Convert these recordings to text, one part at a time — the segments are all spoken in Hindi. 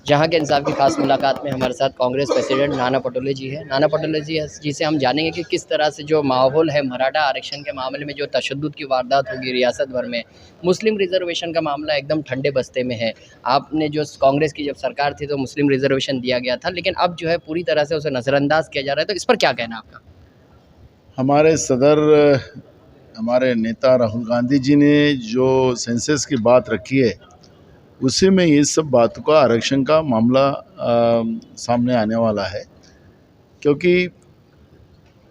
जहां के इंसाफ की खास मुलाकात में हमारे साथ कांग्रेस प्रेसिडेंट नाना पटोले जी है। नाना पटोले जी से हम जानेंगे कि किस तरह से जो माहौल है मराठा आरक्षण के मामले में, जो तशद्दुद की वारदात होगी रियासत भर में, मुस्लिम रिजर्वेशन का मामला एकदम ठंडे बस्ते में है। आपने जो कांग्रेस की जब सरकार थी तो मुस्लिम रिजर्वेशन दिया गया था, लेकिन अब जो है पूरी तरह से उसे नज़रअंदाज किया जा रहा है, तो इस पर क्या कहना आपका? हमारे सदर, हमारे नेता राहुल गांधी जी ने जो सेंसस की बात रखी है, उसी में ये सब बातों का, आरक्षण का मामला सामने आने वाला है। क्योंकि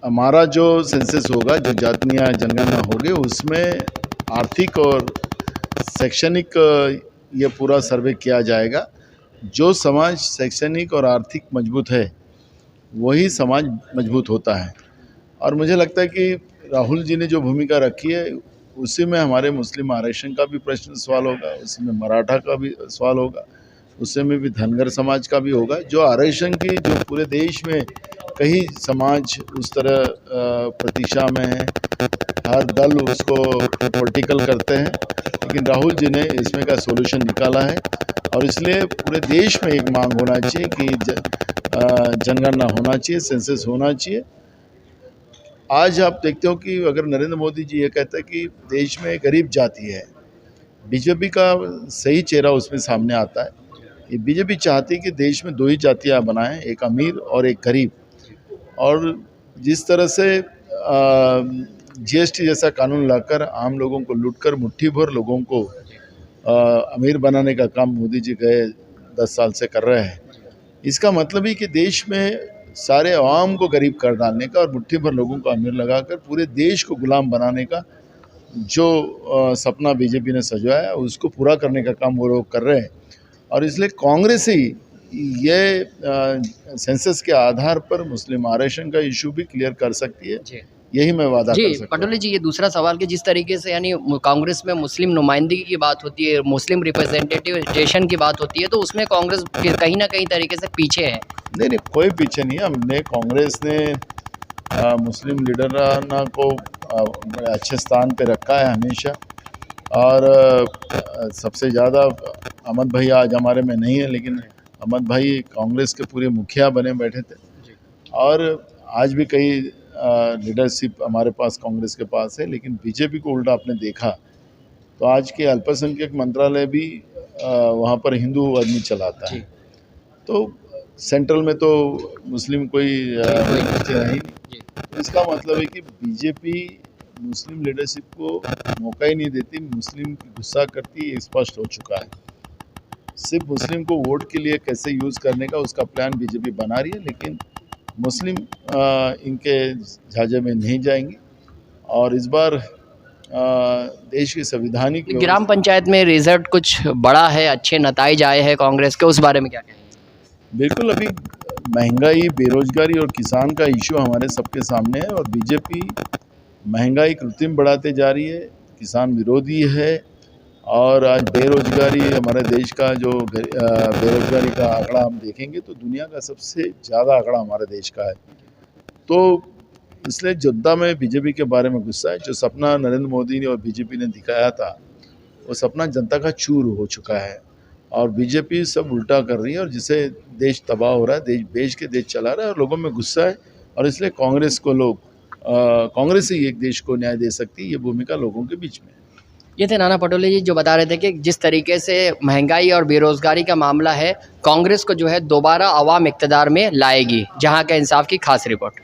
हमारा जो सेंसस होगा, जो जातीय जनगणना होगी, उसमें आर्थिक और शैक्षणिक ये पूरा सर्वे किया जाएगा। जो समाज शैक्षणिक और आर्थिक मजबूत है, वही समाज मजबूत होता है। और मुझे लगता है कि राहुल जी ने जो भूमिका रखी है, उसी में हमारे मुस्लिम आरक्षण का भी प्रश्न सवाल होगा, उसी में मराठा का भी सवाल होगा, उसी में भी धनगर समाज का भी होगा। जो आरक्षण की, जो पूरे देश में कई समाज उस तरह प्रतीक्षा में है, हर दल उसको पॉलिटिकल करते हैं, लेकिन राहुल जी ने इसमें का सॉल्यूशन निकाला है। और इसलिए पूरे देश में एक मांग होना चाहिए कि जनगणना होना चाहिए, सेंसस होना चाहिए। आज आप देखते हो कि अगर नरेंद्र मोदी जी ये कहते हैं कि देश में गरीब जाति है, बीजेपी का सही चेहरा उसमें सामने आता है। ये बीजेपी चाहती है कि देश में दो ही जातियाँ बनाएं, एक अमीर और एक गरीब। और जिस तरह से जीएसटी जैसा कानून लाकर आम लोगों को लूटकर मुट्ठी भर लोगों को अमीर बनाने का काम मोदी जी गए 10 साल से कर रहे हैं। इसका मतलब ही कि देश में सारे आवाम को गरीब कर डालने का और मुट्ठी भर लोगों को अमीर लगाकर पूरे देश को गुलाम बनाने का जो सपना बीजेपी ने सजाया, उसको पूरा करने का काम वो लोग कर रहे हैं। और इसलिए कांग्रेस ही ये सेंसस के आधार पर मुस्लिम आरक्षण का इशू भी क्लियर कर सकती है। यही मैं वादा कर सकता हूं। पटोले जी, ये दूसरा सवाल कि जिस तरीके से यानी कांग्रेस में मुस्लिम नुमाइंदगी की बात होती है, मुस्लिम रिप्रेजेंटेशन की बात होती है, तो उसमें कांग्रेस कहीं ना कहीं तरीके से पीछे है। नहीं, कोई पीछे नहीं है। हमने कांग्रेस ने मुस्लिम लीडराना को बड़े अच्छे स्थान पे रखा है हमेशा। और सबसे ज़्यादा अहमद भाई आज हमारे में नहीं है, लेकिन अहमद भाई कांग्रेस के पूरे मुखिया बने बैठे थे। और आज भी कई लीडरशिप हमारे पास कांग्रेस के पास है, लेकिन बीजेपी को उल्टा आपने देखा तो आज के अल्पसंख्यक मंत्रालय भी वहाँ पर हिंदू आदमी चलाता है। तो सेंट्रल में तो मुस्लिम कोई है ही नहीं। इसका मतलब है कि बीजेपी मुस्लिम लीडरशिप को मौका ही नहीं देती, मुस्लिम की गुस्सा करती है, स्पष्ट हो चुका है। सिर्फ मुस्लिम को वोट के लिए कैसे यूज़ करने का उसका प्लान बीजेपी बना रही है, लेकिन मुस्लिम इनके झांझे में नहीं जाएंगे। और इस बार देश की संविधानिक ग्राम पंचायत में रिजल्ट कुछ बड़ा है, अच्छे नताइज आए हैं कांग्रेस के, उस बारे में क्या कहेंगे? बिल्कुल, अभी महंगाई, बेरोजगारी और किसान का इशू हमारे सबके सामने है। और बीजेपी महंगाई कृत्रिम बढ़ाते जा रही है, किसान विरोधी है। और आज बेरोजगारी, हमारे देश का जो बेरोजगारी का आंकड़ा हम देखेंगे तो दुनिया का सबसे ज़्यादा आंकड़ा हमारे देश का है। तो इसलिए जनता में बीजेपी के बारे में गुस्सा है। जो सपना नरेंद्र मोदी ने और बीजेपी ने दिखाया था, वो सपना जनता का चूर हो चुका है। और बीजेपी सब उल्टा कर रही है, और जिससे देश तबाह हो रहा है, देश के देश चला रहा है, और लोगों में गुस्सा है। और इसलिए कांग्रेस को कांग्रेस ही एक देश को न्याय दे सकती है, ये भूमिका लोगों के बीच में। ये थे नाना पटोले जी, जो बता रहे थे कि जिस तरीके से महंगाई और बेरोजगारी का मामला है, कांग्रेस को जो है दोबारा अवाम इक़्तिदार में लाएगी। जहां का इंसाफ की खास रिपोर्ट।